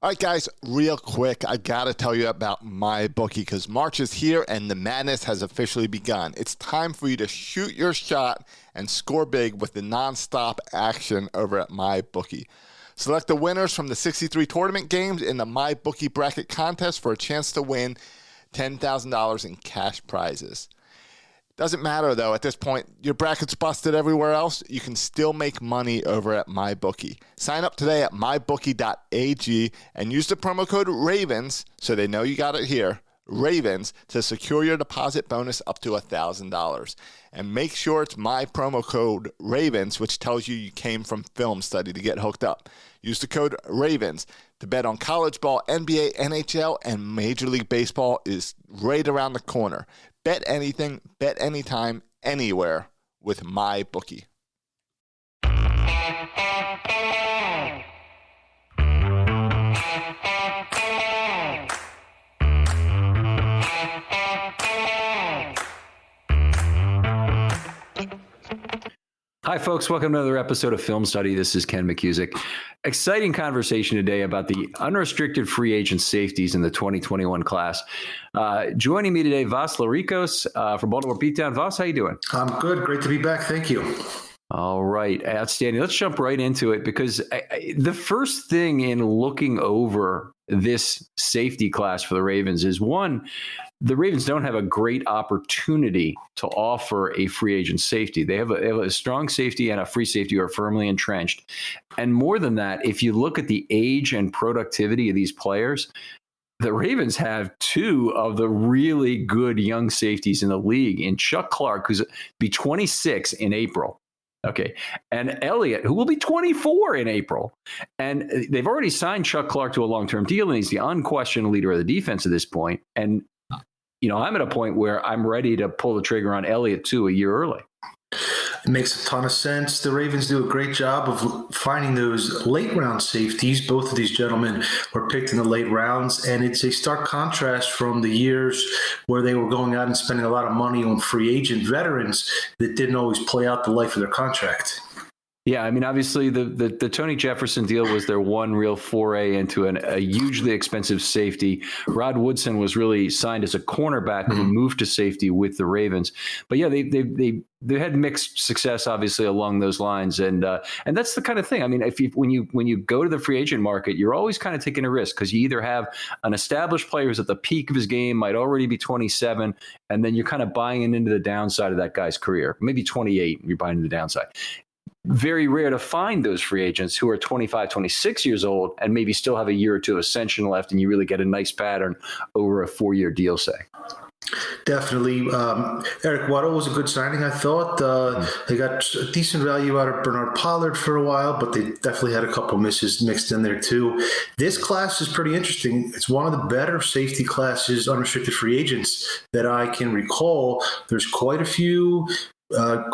All right, guys, real quick, I got to tell you about MyBookie because March is here and the madness has officially begun. It's time for you to shoot your shot and score big with the nonstop action over at MyBookie. Select the winners from the 63 tournament games in the MyBookie bracket contest for a chance to win $10,000 in cash prizes. Doesn't matter, though. At this point, your bracket's busted everywhere else. You can still make money over at MyBookie. Sign up today at mybookie.ag and use the promo code RAVENS, so they know you got it here, RAVENS, to secure your deposit bonus up to $1,000. And make sure it's my promo code RAVENS, which tells you came from Filmstudy to get hooked up. Use the code RAVENS to bet on college ball, NBA, NHL, and Major League Baseball is right around the corner. Bet anything, bet anytime, anywhere with MyBookie. Hi, folks. Welcome to another episode of Film Study. This is Ken McKusick. Exciting conversation today about the unrestricted free agent safeties in the 2021 class. Joining me today, Vas Lericos from Baltimore Beatdown. Vas, how you doing? I'm good. Great to be back. Thank you. All right. Outstanding. Let's jump right into it because the first thing in looking over this safety class for the Ravens is, one, the Ravens don't have a great opportunity to offer a free agent safety. They have a strong safety and a free safety who are firmly entrenched. And more than that, if you look at the age and productivity of these players, the Ravens have two of the really good young safeties in the league in Chuck Clark, who's be 26 in April. Okay. And Elliott, who will be 24 in April. And they've already signed Chuck Clark to a long-term deal, and he's the unquestioned leader of the defense at this point. And, you know, I'm at a point where I'm ready to pull the trigger on Elliott, too, a year early. It makes a ton of sense. The Ravens do a great job of finding those late round safeties. Both of these gentlemen were picked in the late rounds, and it's a stark contrast from the years where they were going out and spending a lot of money on free agent veterans that didn't always play out the life of their contract. Yeah, I mean, obviously the Tony Jefferson deal was their one real foray into a hugely expensive safety. Rod Woodson was really signed as a cornerback and moved to safety with the Ravens. But yeah, they had mixed success, obviously, along those lines, and that's the kind of thing. I mean, when you go to the free agent market, you're always kind of taking a risk because you either have an established player who's at the peak of his game, might already be 27, and then you're kind of buying into the downside of that guy's career. Maybe 28, you're buying into the downside. Very rare to find those free agents who are 25, 26 years old and maybe still have a year or two of ascension left, and you really get a nice pattern over a 4-year deal, say. Definitely. Eric Weddle was a good signing, I thought. They got a decent value out of Bernard Pollard for a while, but they definitely had a couple misses mixed in there, too. This class is pretty interesting. It's one of the better safety classes, unrestricted free agents, that I can recall. There's quite a few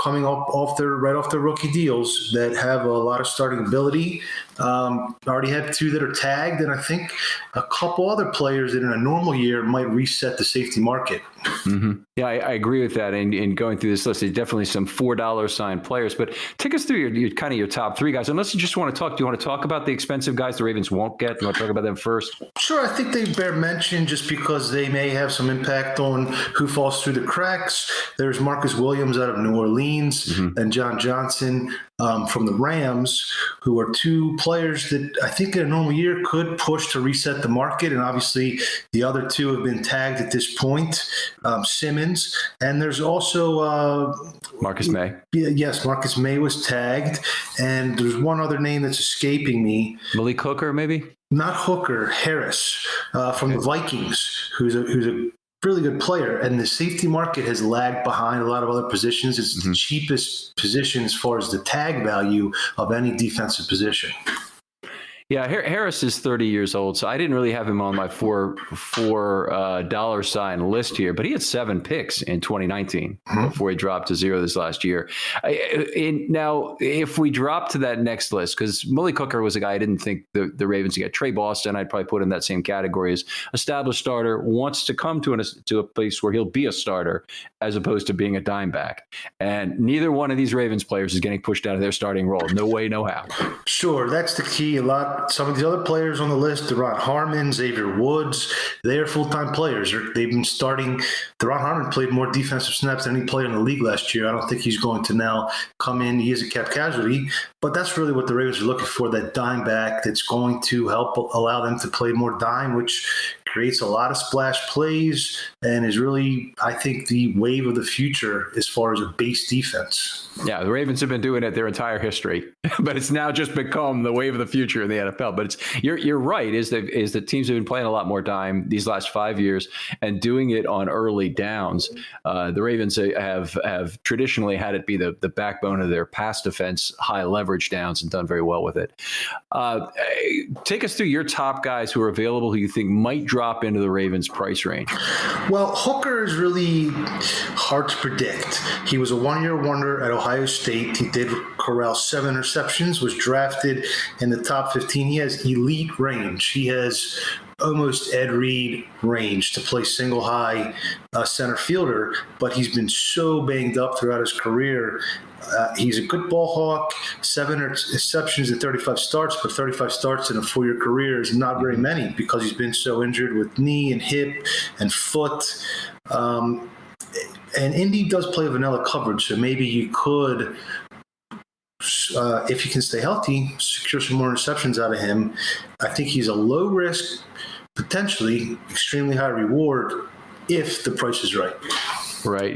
coming up right off their rookie deals that have a lot of starting ability. Already had two that are tagged, and I think a couple other players that in a normal year might reset the safety market. Mm-hmm. Yeah, I agree with that. And going through this list, there's definitely some $4 signed players. But take us through your top three guys. Unless you just want to talk, do you want to talk about the expensive guys the Ravens won't get? Do you want to talk about them first? Sure. I think they bear mention just because they may have some impact on who falls through the cracks. There's Marcus Williams out of New Orleans and John Johnson from the Rams, who are two players that I think in a normal year could push to reset the market. And obviously the other two have been tagged at this point, Simmons. And there's also Marcus May. Yes, Marcus May was tagged. And there's one other name that's escaping me. Malik Hooker, maybe? Not Hooker, Harris from the Vikings, who's a really good player, and the safety market has lagged behind a lot of other positions. It's the cheapest position as far as the tag value of any defensive position. Yeah, Harris is 30 years old, so I didn't really have him on my $4 sign list here, but he had 7 picks in 2019 before he dropped to 0 this last year. Now, if we drop to that next list, because Malik Hooker was a guy I didn't think the Ravens would get. Trey Boston, I'd probably put in that same category as established starter, wants to come to a place where he'll be a starter as opposed to being a dime back. And neither one of these Ravens players is getting pushed out of their starting role. No way, no how. Sure, that's the key. A lot some of the other players on the list, Deron Harmon, Xavier Woods, they are full-time players. They've been starting. Deron Harmon played more defensive snaps than any player in the league last year. I don't think he's going to now come in. He is a cap casualty, but that's really what the Ravens are looking for, that dime back that's going to help allow them to play more dime, which creates a lot of splash plays and is really, I think, the wave of the future as far as a base defense. Yeah, the Ravens have been doing it their entire history, but it's now just become the wave of the future in the NFL. But you're right, is that teams have been playing a lot more dime these last 5 years and doing it on early downs. The Ravens have traditionally had it be the backbone of their pass defense, high leverage downs, and done very well with it. Take us through your top guys who are available who you think might drop into the Ravens price range. Well, Hooker is really hard to predict. He was a one-year wonder at Ohio State. He did corral 7 interceptions, was drafted in the top 15. He has elite range. He has almost Ed Reed range to play single high center fielder, but he's been so banged up throughout his career. He's a good ball hawk, 7 interceptions and 35 starts, but 35 starts in a 4-year career is not very many because he's been so injured with knee and hip and foot. And Indy does play vanilla coverage, so maybe you could, if you can stay healthy, secure some more interceptions out of him. I think he's a low risk, potentially extremely high reward if the price is right. Right.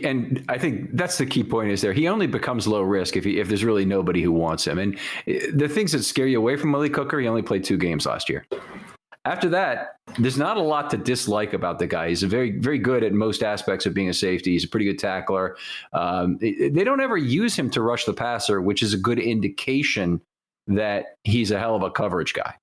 And I think that's the key point is there. He only becomes low risk if there's really nobody who wants him. And the things that scare you away from Malik Hooker, he only played 2 games last year. After that, there's not a lot to dislike about the guy. He's very, very good at most aspects of being a safety. He's a pretty good tackler. They don't ever use him to rush the passer, which is a good indication that he's a hell of a coverage guy.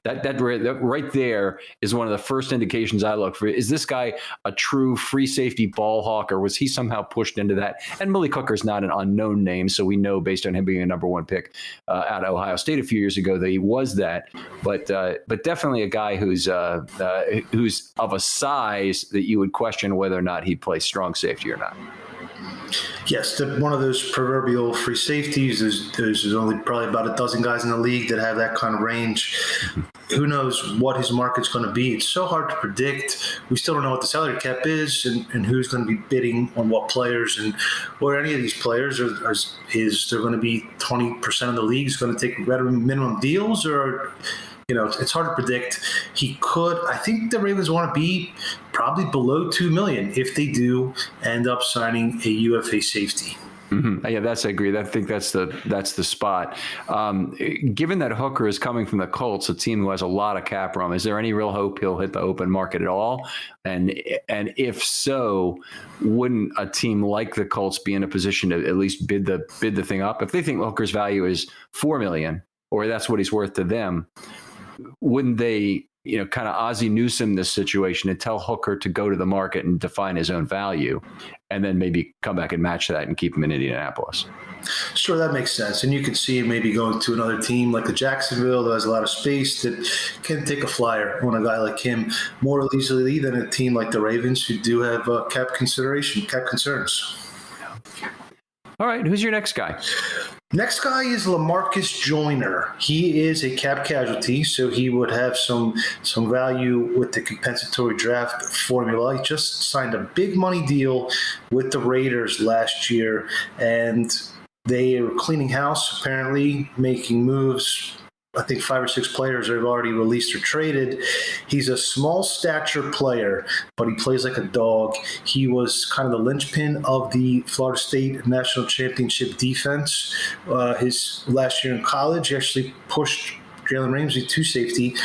That right there is one of the first indications I look for. Is this guy a true free safety ball hawk, or was he somehow pushed into that? And Malik Hooker's not an unknown name, so we know based on him being a number 1 pick out of Ohio State a few years ago that he was that. But definitely a guy who's of a size that you would question whether or not he'd play strong safety or not. Yes, one of those proverbial free safeties. There's only probably about a dozen guys in the league that have that kind of range. Who knows what his market's going to be? It's so hard to predict. We still don't know what the salary cap is and who's going to be bidding on what players and where any of these players is there going to be 20% of the league is going to take veteran minimum deals, or it's hard to predict. He could. I think the Ravens want to be probably below $2 million if they do end up signing a UFA safety. Mm-hmm. Yeah, I agree. I think that's the spot. Given that Hooker is coming from the Colts, a team who has a lot of cap room, is there any real hope he'll hit the open market at all? And if so, wouldn't a team like the Colts be in a position to at least bid the thing up if they think Hooker's value is $4 million, or that's what he's worth to them? Wouldn't they, kind of Ozzie Newsome this situation and tell Hooker to go to the market and define his own value, and then maybe come back and match that and keep him in Indianapolis? Sure, that makes sense. And you could see him maybe going to another team like the Jacksonville that has a lot of space that can take a flyer on a guy like him more easily than a team like the Ravens, who do have cap concerns. All right, who's your next guy? Next guy is LaMarcus Joyner. He is a cap casualty, so he would have some value with the compensatory draft formula. He just signed a big money deal with the Raiders last year, and they were cleaning house, apparently, making moves. I think 5 or 6 players have already released or traded. He's a small stature player, but he plays like a dog. He was kind of the linchpin of the Florida State National Championship defense. His last year in college, he actually pushed Jalen Ramsey to safety.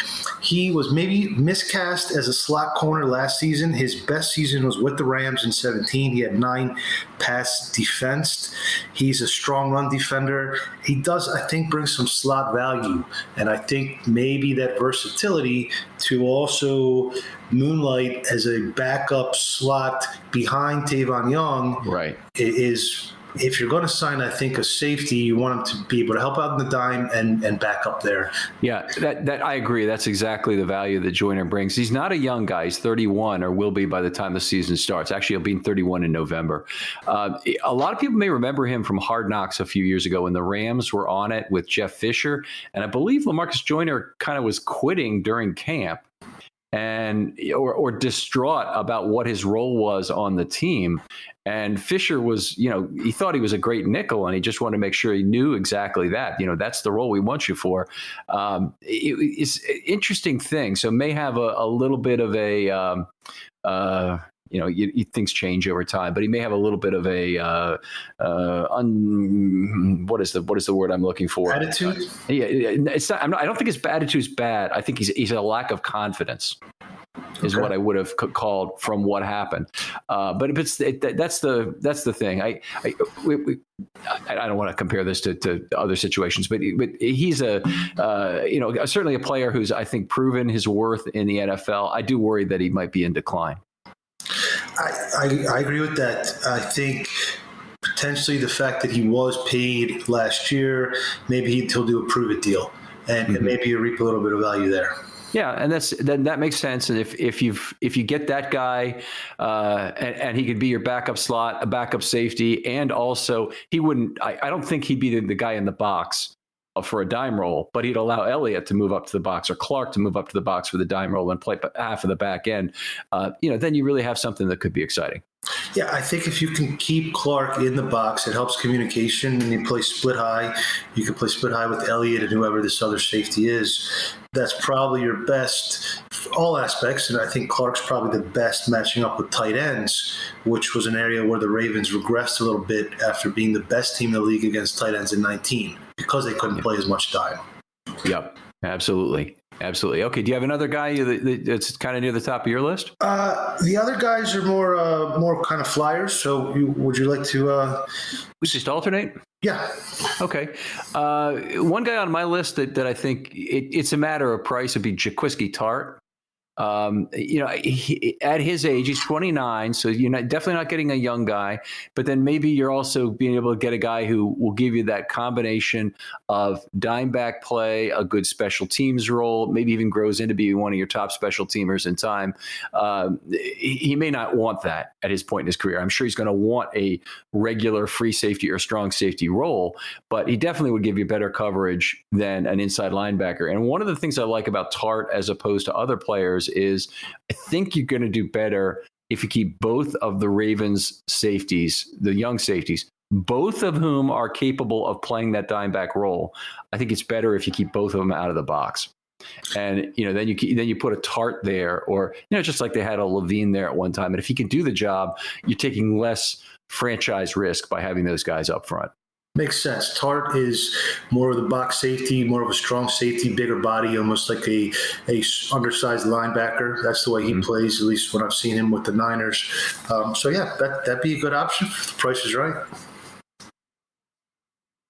He was maybe miscast as a slot corner last season. His best season was with the Rams in 2017. He had 9 pass defensed. He's a strong run defender. He does, I think, bring some slot value. And I think maybe that versatility to also moonlight as a backup slot behind Tavon Young right. is if you're going to sign, I think, a safety, you want him to be able to help out in the dime and back up there. Yeah, that I agree. That's exactly the value that Joyner brings. He's not a young guy. He's 31 or will be by the time the season starts. Actually, he'll be 31 in November. A lot of people may remember him from Hard Knocks a few years ago when the Rams were on it with Jeff Fisher. And I believe LaMarcus Joyner kind of was quitting during camp and or distraught about what his role was on the team. And Fisher was, he thought he was a great nickel, and he just wanted to make sure he knew exactly that. That's the role we want you for. It's an interesting thing. So may have a little bit of a, things change over time, but he may have a little bit of a, what is the word I'm looking for? Attitude? It's not. I don't think his attitude is bad. I think he's a lack of confidence. Is what I would have called from what happened, but that's the thing. I don't want to compare this to other situations, but he's certainly a player who's, I think, proven his worth in the NFL. I do worry that he might be in decline. I agree with that. I think potentially the fact that he was paid last year, maybe he'll do a prove it deal, and maybe you reap a little bit of value there. Yeah, and that makes sense. And if you get that guy, and he could be your backup slot, a backup safety, and also he wouldn't. I don't think he'd be the guy in the box for a dime roll, but he'd allow Elliott to move up to the box or Clark to move up to the box for the dime roll and play half of the back end. Then you really have something that could be exciting. Yeah, I think if you can keep Clark in the box, it helps communication. When you play split high, you can play split high with Elliott and whoever this other safety is. That's probably your best all aspects, and I think Clark's probably the best matching up with tight ends, which was an area where the Ravens regressed a little bit after being the best team in the league against tight ends in 19 because they couldn't play as much dime. Yep, absolutely. Okay, do you have another guy that's kind of near the top of your list? The other guys are more kind of flyers. So would you like to? We just alternate? Yeah. Okay. One guy on my list that I think it's a matter of price would be Jaquiski Tartt. At his age, he's 29, so you're definitely not getting a young guy, but then maybe you're also being able to get a guy who will give you that combination of dime back play, a good special teams role, maybe even grows into being one of your top special teamers in time. He may not want that at his point in his career. I'm sure he's going to want a regular free safety or strong safety role, but he definitely would give you better coverage than an inside linebacker. And one of the things I like about Tartt as opposed to other players is I think you're going to do better if you keep both of the Ravens safeties, the young safeties, both of whom are capable of playing that dime back role. I think it's better if you keep both of them out of the box. And, then you put a Tartt there, or, just like they had a Levine there at one time. And if he can do the job, you're taking less franchise risk by having those guys up front. Makes sense. Tartt is more of the box safety, more of a strong safety, bigger body, almost like a undersized linebacker. That's the way he plays, at least when I've seen him with the Niners. That'd be a good option if the price is right.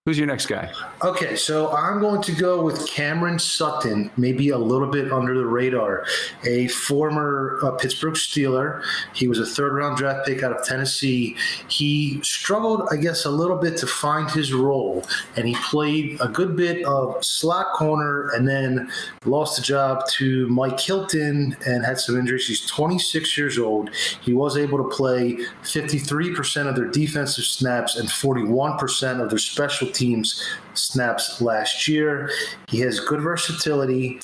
Who's your next guy? Okay, so I'm going to go with Cameron Sutton, maybe a little bit under the radar, a former Pittsburgh Steeler. He was a third-round draft pick out of Tennessee. He struggled, I guess, a little bit to find his role, and he played a good bit of slot corner and then lost the job to Mike Hilton and had some injuries. He's 26 years old. He was able to play 53% of their defensive snaps and 41% of their special teams snaps last year. He has good versatility.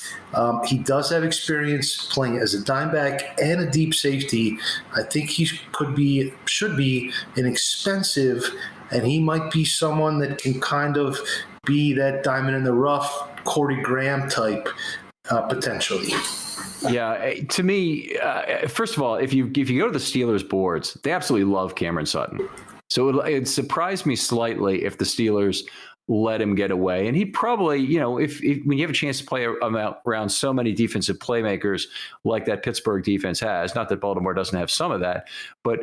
He does have experience playing as a dime back and a deep safety. I think he should be inexpensive, and he might be someone that can kind of be that diamond in the rough, Cordy Graham type, potentially. Yeah, to me, first of all, if you go to the Steelers boards, they absolutely love Cameron Sutton. So it surprised me slightly if the Steelers let him get away. And he probably, if when you have a chance to play around so many defensive playmakers like that Pittsburgh defense has, not that Baltimore doesn't have some of that, but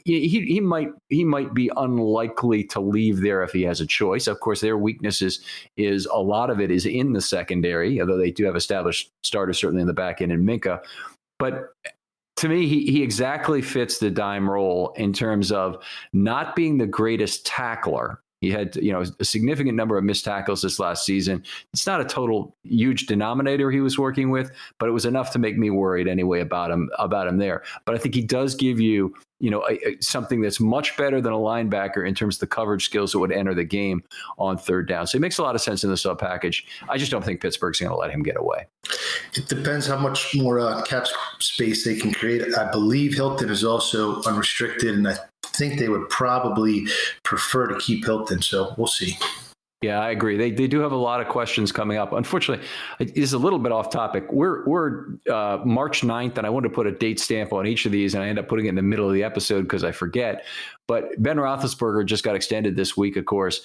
he might be unlikely to leave there if he has a choice. Of course, their weaknesses is a lot of it is in the secondary, although they do have established starters certainly in the back end in Minka. But to me, he exactly fits the dime role in terms of not being the greatest tackler. He had, a significant number of missed tackles this last season. It's not a total huge denominator he was working with, but it was enough to make me worried anyway about him there. But I think he does give you, something that's much better than a linebacker in terms of the coverage skills that would enter the game on third down. So it makes a lot of sense in the sub package. I just don't think Pittsburgh's going to let him get away. It depends how much more cap space they can create. I believe Hilton is also unrestricted, and I think they would probably prefer to keep Hilton. So we'll see. Yeah, I agree. They do have a lot of questions coming up. Unfortunately, it's a little bit off topic. We're March 9th, and I wanted to put a date stamp on each of these, and I end up putting it in the middle of the episode because I forget. But Ben Roethlisberger just got extended this week, of course,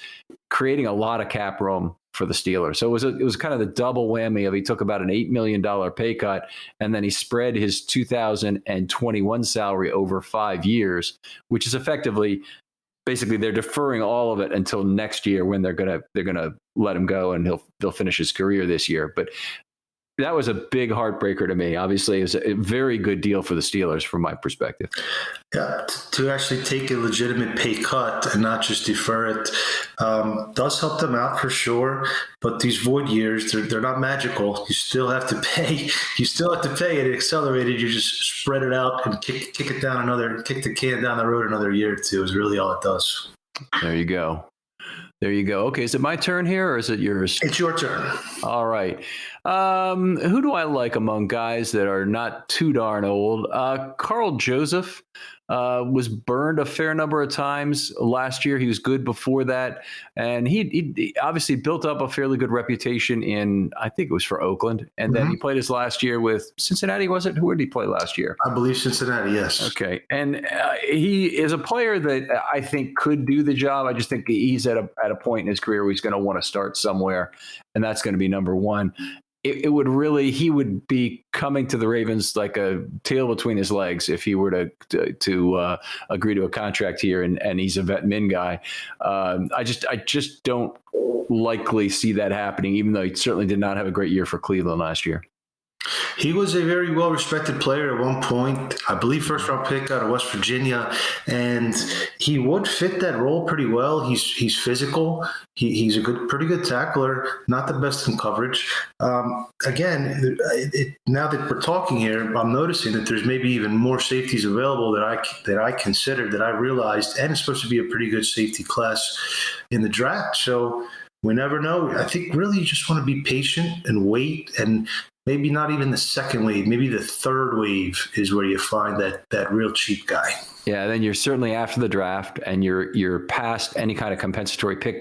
creating a lot of cap room for the Steelers. So it was kind of the double whammy of he took about an $8 million pay cut, and then he spread his 2021 salary over 5 years, which is effectively basically they're deferring all of it until next year when they're gonna let him go and they'll finish his career this year. But that was a big heartbreaker to me. Obviously, it was a very good deal for the Steelers from my perspective. Yeah, to actually take a legitimate pay cut and not just defer it does help them out for sure. But these void years, they're not magical. You still have to pay. You still have to pay it accelerated. You just spread it out and kick the can down the road another year or two is really all it does. There you go. Okay, is it my turn here or is it yours? It's your turn. All right. Who do I like among guys that are not too darn old? Carl Joseph was burned a fair number of times last year. He was good before that. And he obviously built up a fairly good reputation in, I think it was for Oakland. And then he played his last year with Cincinnati, was it? Who did he play last year? I believe Cincinnati, yes. Okay. And he is a player that I think could do the job. I just think he's at a point in his career where he's going to want to start somewhere. And that's going to be number one. He would be coming to the Ravens like a tail between his legs if he were to agree to a contract here, and he's a vet min guy. I just don't likely see that happening, even though he certainly did not have a great year for Cleveland last year. He was a very well-respected player at one point, I believe first-round pick out of West Virginia, and he would fit that role pretty well. He's physical. He's a pretty good tackler, not the best in coverage. Again, now that we're talking here, I'm noticing that there's maybe even more safeties available that I considered, that I realized, and it's supposed to be a pretty good safety class in the draft. So we never know. I think really you just want to be patient and wait, and maybe not even the second wave, maybe the third wave is where you find that real cheap guy. Yeah, then you're certainly after the draft, and you're past any kind of compensatory pick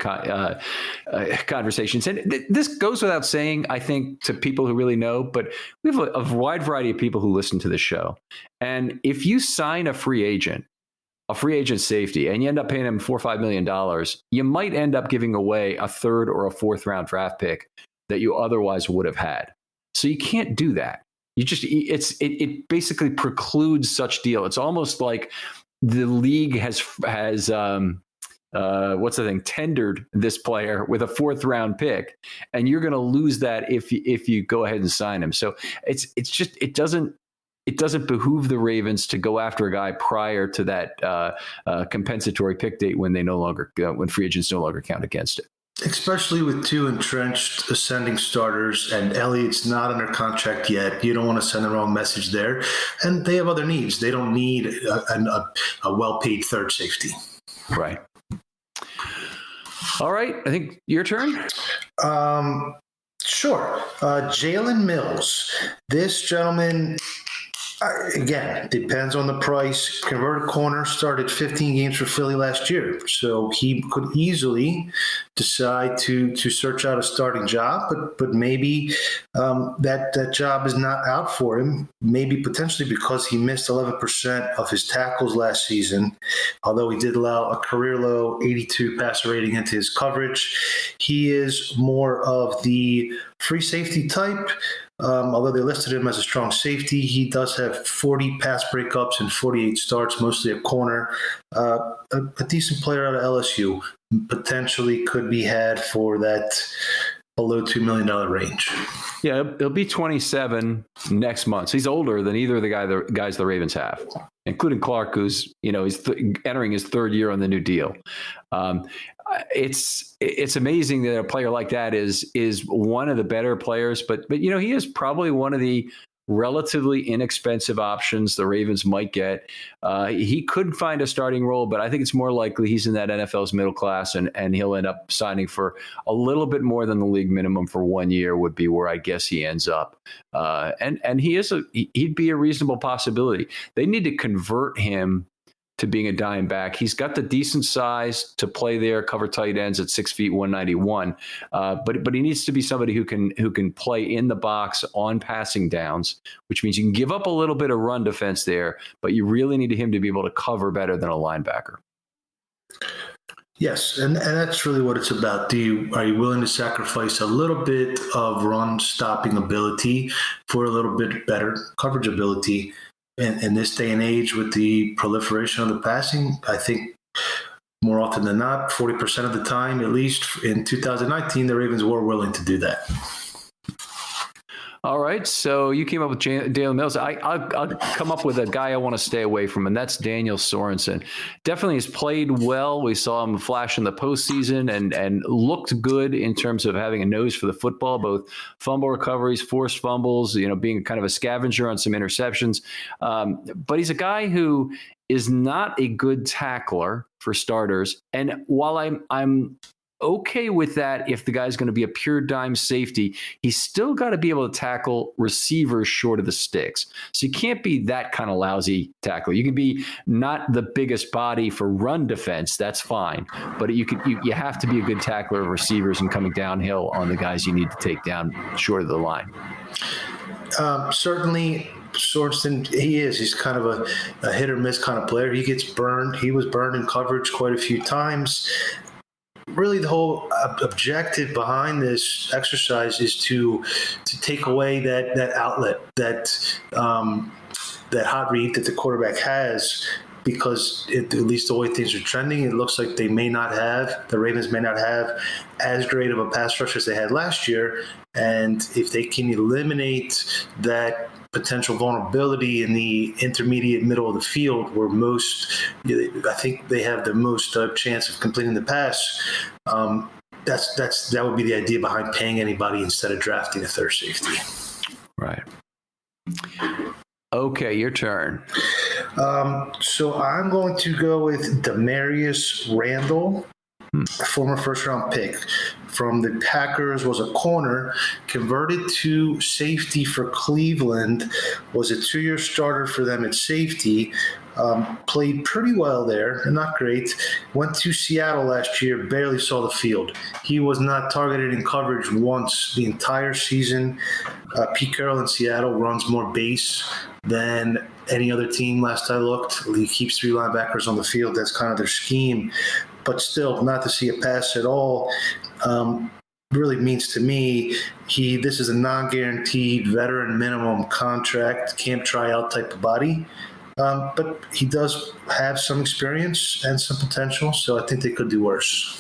conversations. And this goes without saying, I think, to people who really know, but we have a wide variety of people who listen to the show. And if you sign a free agent safety, and you end up paying him $4 or $5 million, you might end up giving away a third or a fourth round draft pick that you otherwise would have had. So you can't do that. It basically precludes such deal. It's almost like the league has tendered this player with a fourth round pick, and you're going to lose that if you go ahead and sign him. So it doesn't behoove the Ravens to go after a guy prior to that compensatory pick date when free agents no longer count against it. Especially with two entrenched ascending starters, and Elliott's not under contract yet. You don't want to send the wrong message there. And they have other needs. They don't need a well-paid third safety. Right. All right. I think your turn. Sure. Jalen Mills. This gentleman, again, depends on the price. Converted corner, started 15 games for Philly last year. So he could easily decide to search out a starting job, but maybe that job is not out for him, maybe potentially because he missed 11% of his tackles last season, although he did allow a career-low 82 passer rating into his coverage. He is more of the free safety type. Although they listed him as a strong safety, he does have 40 pass breakups and 48 starts, mostly at corner. A decent player out of LSU, potentially could be had for that below $2 million range. Yeah, he'll be 27 next month. So he's older than either of the guys the Ravens have, including Clark, who's he's entering his third year on the new deal. It's amazing that a player like that is one of the better players, but he is probably one of the relatively inexpensive options the Ravens might get. He could find a starting role, but I think it's more likely he's in that NFL's middle class, and he'll end up signing for a little bit more than the league minimum for 1 year would be where I guess he ends up. And he'd be a reasonable possibility. They need to convert him to being a dime back. He's got the decent size to play there, cover tight ends at 6 feet, 191. But he needs to be somebody who can play in the box on passing downs, which means you can give up a little bit of run defense there, but you really need him to be able to cover better than a linebacker. Yes, and that's really what it's about. Are you willing to sacrifice a little bit of run stopping ability for a little bit better coverage ability? In this day and age, with the proliferation of the passing, I think more often than not, 40% of the time, at least in 2019, the Ravens were willing to do that. All right, so you came up with Jalen Mills. I'll come up with a guy I want to stay away from, and that's Daniel Sorensen. Definitely has played well. We saw him flash in the postseason and looked good in terms of having a nose for the football, both fumble recoveries, forced fumbles, being kind of a scavenger on some interceptions. But he's a guy who is not a good tackler for starters. And while I'm okay with that, if the guy's going to be a pure dime safety, he's still got to be able to tackle receivers short of the sticks. So you can't be that kind of lousy tackler. You can be not the biggest body for run defense. That's fine. But you have to be a good tackler of receivers and coming downhill on the guys you need to take down short of the line. Certainly, Sorensen, he's kind of a hit or miss kind of player. He gets burned. He was burned in coverage quite a few times. Really, the whole objective behind this exercise is to take away that outlet, that hot read that the quarterback has, because at least the way things are trending, it looks like the Ravens may not have as great of a pass rush as they had last year. And if they can eliminate that potential vulnerability in the intermediate middle of the field, where I think they have the most chance of completing the pass, that would be the idea behind paying anybody instead of drafting a third safety. Right. Okay, your turn. So I'm going to go with Demarius Randall, former first-round pick from the Packers, was a corner, converted to safety for Cleveland, was a 2-year starter for them at safety, played pretty well there, not great, went to Seattle last year, barely saw the field. He was not targeted in coverage once the entire season. Pete Carroll in Seattle runs more base than any other team last I looked. He keeps 3 linebackers on the field. That's kind of their scheme. But still, not to see a pass at all really means to me this is a non-guaranteed veteran minimum contract, camp tryout type of body. But he does have some experience and some potential, so I think they could do worse.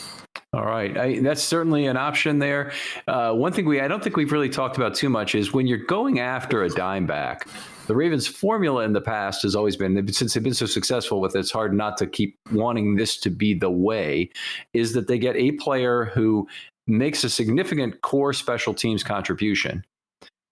All right. That's certainly an option there. One thing I don't think we've really talked about too much is when you're going after a dime back, the Ravens' formula in the past has always been, since they've been so successful with it, it's hard not to keep wanting this to be the way, is that they get a player who makes a significant core special teams contribution.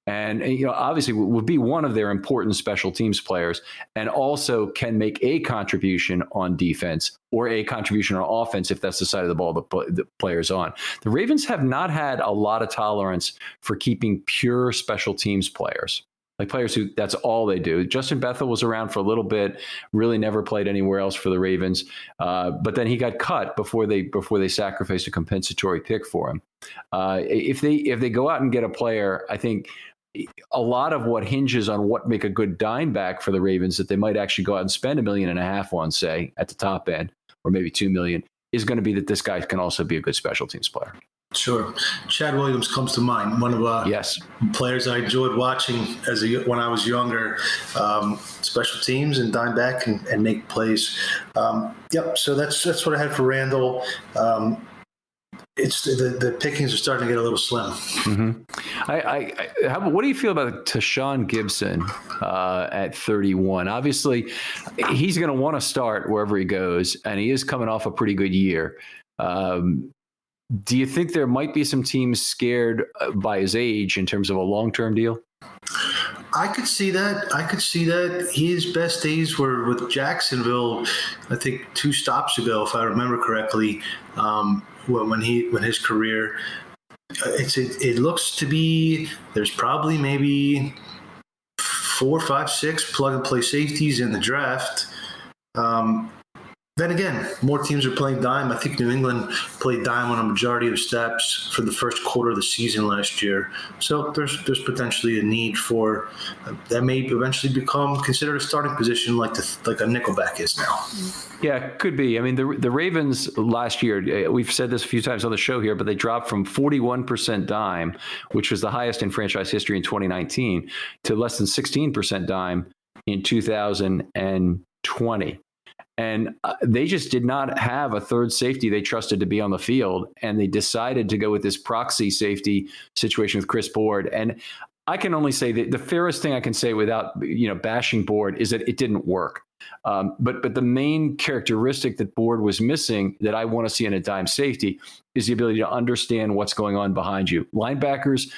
And, obviously would be one of their important special teams players, and also can make a contribution on defense or a contribution on offense if that's the side of the ball the player's on. The Ravens have not had a lot of tolerance for keeping pure special teams players. Like players who that's all they do. Justin Bethel was around for a little bit, really never played anywhere else for the Ravens. But then he got cut before they sacrificed a compensatory pick for him. If they go out and get a player, I think a lot of what hinges on what make a good dime back for the Ravens that they might actually go out and spend $1.5 million on, say, at the top end, or maybe $2 million, is going to be that this guy can also be a good special teams player. Sure. Chad Williams comes to mind. One of yes. players I enjoyed watching when I was younger. Special teams and dime back and make plays. So that's what I had for Randall. it's the pickings are starting to get a little slim. Mm-hmm. What do you feel about Tashawn Gibson at 31? Obviously, he's going to want to start wherever he goes, and he is coming off a pretty good year. Do you think there might be some teams scared by his age in terms of a long-term deal? I could see that. His best days were with Jacksonville, I think 2 stops ago, if I remember correctly, when his career. It looks to be there's probably maybe 4, 5, 6 plug-and-play safeties in the draft. Then again, more teams are playing dime. I think New England played dime on a majority of steps for the first quarter of the season last year. So there's potentially a need for that may eventually become considered a starting position like a nickelback is now. Yeah, it could be. I mean, the Ravens last year, we've said this a few times on the show here, but they dropped from 41% dime, which was the highest in franchise history in 2019, to less than 16% dime in 2020. And they just did not have a third safety they trusted to be on the field. And they decided to go with this proxy safety situation with Chris Board. And I can only say that the fairest thing I can say without bashing Board is that it didn't work. But the main characteristic that Board was missing that I want to see in a dime safety is the ability to understand what's going on behind you. Linebackers,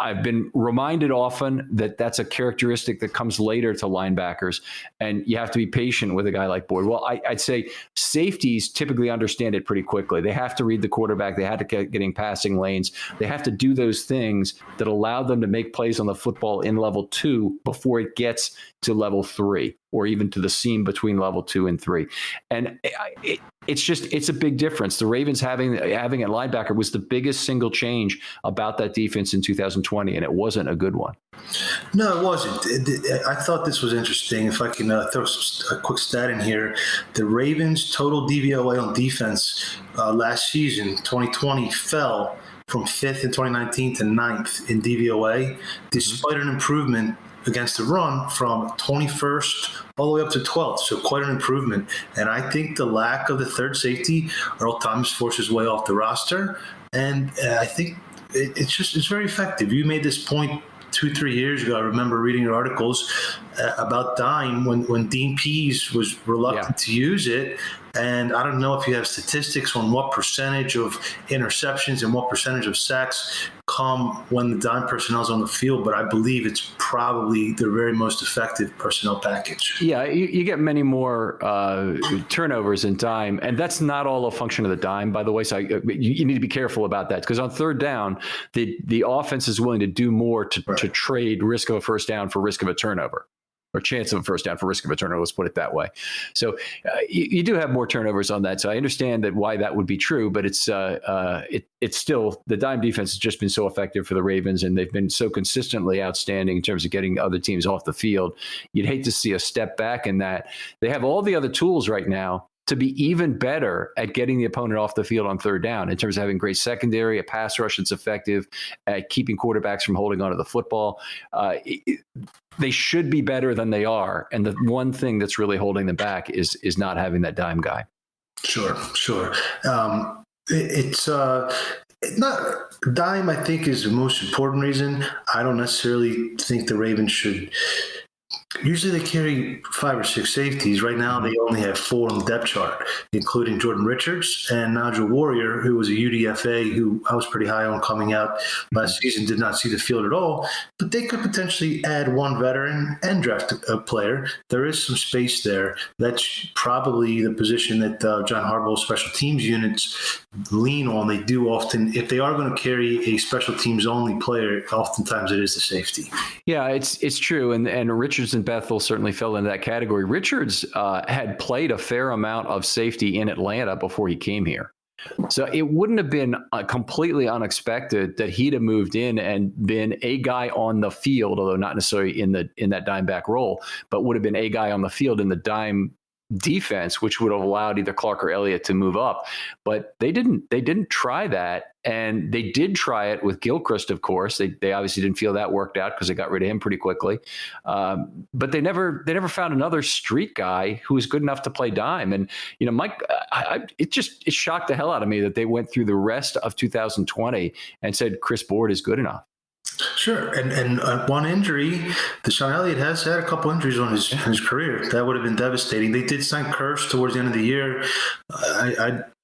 I've been reminded often that that's a characteristic that comes later to linebackers, and you have to be patient with a guy like Boyd. Well, I'd say safeties typically understand it pretty quickly. They have to read the quarterback. They have to get getting passing lanes. They have to do those things that allow them to make plays on the football in level 2 before it gets to level 3, or even to the seam between level 2 and 3. And it's a big difference. The Ravens having a linebacker was the biggest single change about that defense in 2020, and it wasn't a good one. No, it wasn't. I thought this was interesting. If I can throw a quick stat in here, the Ravens' total DVOA on defense last season, 2020, fell from 5th in 2019 to 9th in DVOA, despite an improvement against the run from 21st all the way up to 12th. So quite an improvement. And I think the lack of the third safety, Earl Thomas forced his way off the roster. And I think it's very effective. You made this point 2-3 years ago. I remember reading your articles about dime when Dean Pease was reluctant to use it. And I don't know if you have statistics on what percentage of interceptions and what percentage of sacks come when the dime personnel is on the field, but I believe it's probably the very most effective personnel package. Yeah, you get many more turnovers in dime, and that's not all a function of the dime, by the way. So you need to be careful about that, because on third down, the offense is willing to do more to trade risk of a first down for risk of a turnover, or chance of a first down for risk of a turnover, let's put it that way. So you do have more turnovers on that. So I understand that why that would be true, but it's still, the dime defense has just been so effective for the Ravens, and they've been so consistently outstanding in terms of getting other teams off the field. You'd hate to see a step back in that. They have all the other tools right now to be even better at getting the opponent off the field on third down, in terms of having great secondary, a pass rush that's effective, at keeping quarterbacks from holding onto the football. They should be better than they are. And the one thing that's really holding them back is not having that dime guy. Sure. It's not dime, I think, is the most important reason. I don't necessarily think the Ravens should. Usually they carry 5 or 6 safeties. Right now they only have 4 on the depth chart, including Jordan Richards and Nigel Warrior, who was a UDFA, who I was pretty high on coming out last season, did not see the field at all. But they could potentially add one veteran and draft a player. There is some space there. That's probably the position that John Harbaugh's special teams units lean on. They do often, if they are going to carry a special teams only player, oftentimes it is the safety. Yeah, it's true. And Richards and Bethel certainly fell into that category. Richards had played a fair amount of safety in Atlanta before he came here. So it wouldn't have been completely unexpected that he'd have moved in and been a guy on the field, although not necessarily in that dime back role, but would have been a guy on the field in the dime defense, which would have allowed either Clark or Elliott to move up. But they didn't try that. And they did try it with Gilchrist, of course. They obviously didn't feel that worked out because they got rid of him pretty quickly. But they never found another street guy who was good enough to play dime. And, Mike, it shocked the hell out of me that they went through the rest of 2020 and said Chris Board is good enough. Sure. And one injury, Deshaun Elliott has had a couple injuries on his career. That would have been devastating. They did sign Kirsch towards the end of the year.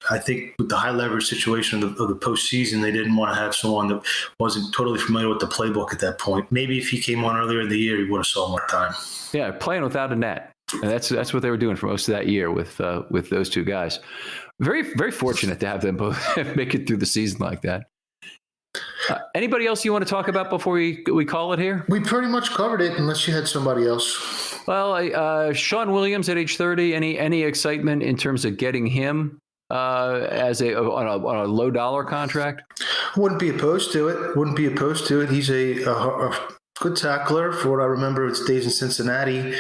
I think with the high leverage situation of the postseason, they didn't want to have someone that wasn't totally familiar with the playbook at that point. Maybe if he came on earlier in the year, he would have saw more time. Yeah, playing without a net. And that's what they were doing for most of that year with those two guys. Very, very fortunate to have them both make it through the season like that. Anybody else you want to talk about before we call it here? We pretty much covered it, unless you had somebody else. Well, Sean Williams at age 30. Any excitement in terms of getting him as on a low dollar contract? Wouldn't be opposed to it. He's a good tackler. For what I remember, his days in Cincinnati.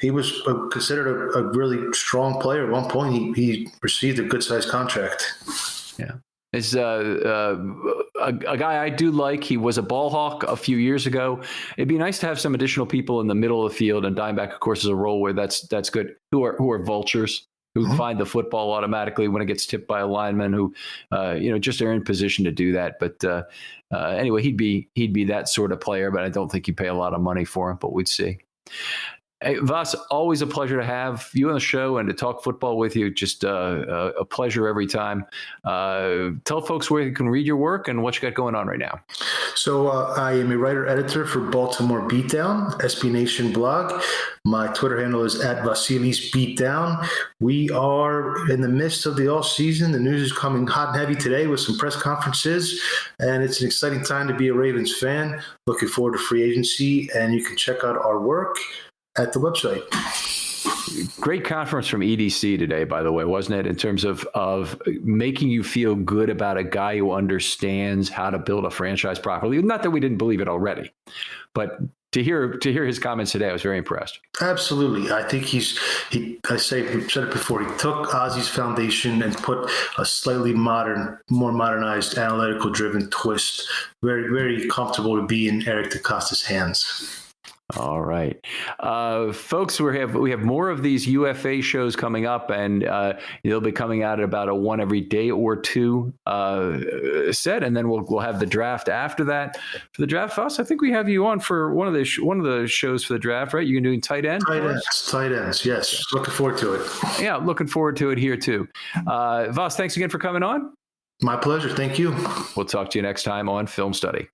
He was considered a really strong player. At one point, he received a good-sized contract. Yeah. Is a guy I do like. He was a ball hawk a few years ago. It'd be nice to have some additional people in the middle of the field, and dime back, of course, is a role where that's good. Who are vultures who find the football automatically when it gets tipped by a lineman who, just are in position to do that. But anyway, he'd be that sort of player. But I don't think you pay a lot of money for him. But we'd see. Hey, Vas, always a pleasure to have you on the show and to talk football with you. Just a pleasure every time. Tell folks where you can read your work and what you got going on right now. So I am a writer-editor for Baltimore Beatdown, SB Nation blog. My Twitter handle is @Vasilis Beatdown. We are in the midst of the off season. The news is coming hot and heavy today with some press conferences, and it's an exciting time to be a Ravens fan. Looking forward to free agency, and you can check out our work at the website. Great conference from EDC today, by the way, wasn't it? In terms of making you feel good about a guy who understands how to build a franchise properly. Not that we didn't believe it already, but to hear his comments today, I was very impressed. Absolutely. I think we've said it before, he took Ozzy's foundation and put a slightly more modernized, analytical driven twist. Very, very comfortable to be in Eric DeCosta's hands. All right. Folks, we have more of these UFA shows coming up, and they'll be coming out at about a one every day or two set, and then we'll have the draft after that. For the draft, Vas, I think we have you on for one of the shows for the draft, right? You're doing tight ends? Tight ends, yes. Looking forward to it. Yeah, looking forward to it here too. Vas, thanks again for coming on. My pleasure. Thank you. We'll talk to you next time on Film Study.